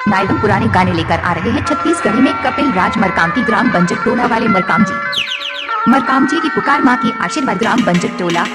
नायक पुराने गाने लेकर आ रहे हैं छत्तीसगढ़ में कपिल राज मरकाम की ग्राम बंजट टोला वाले मरकाम जी की पुकार, माँ की आशीर्वाद, ग्राम बंजट टोला।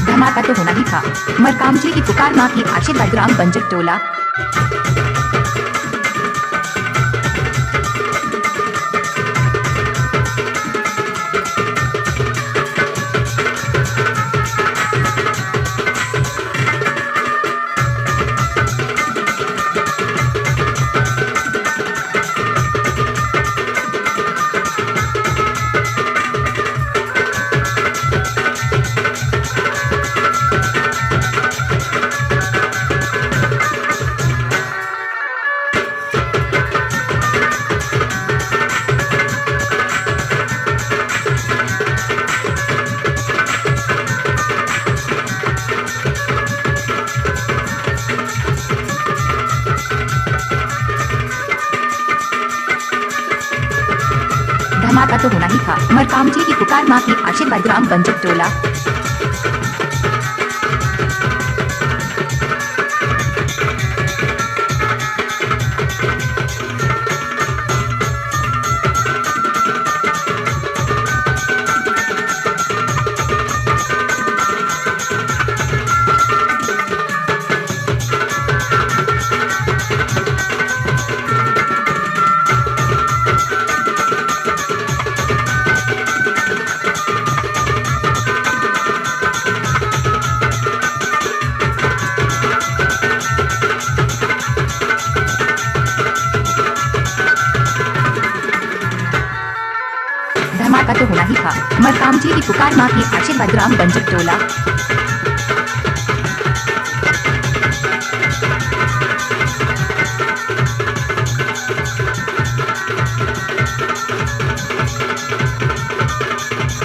धमाका तो होना ही था। मरकाम जी की पुकार, माँ की आशीर्वाद, ग्राम बंजट टोला। धमाका तो होना ही था। मरकाम जी की पुकार, माँ की आशीर्वाद, ग्राम बंजट टोला। धमाका तो होना ही था। मरकाम जी की पुकार, माँ की आशीर्वाद, ग्राम बंजट टोला।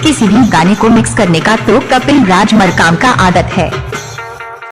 किसी भी गाने को मिक्स करने का तो कपिल राज मरकाम का आदत है।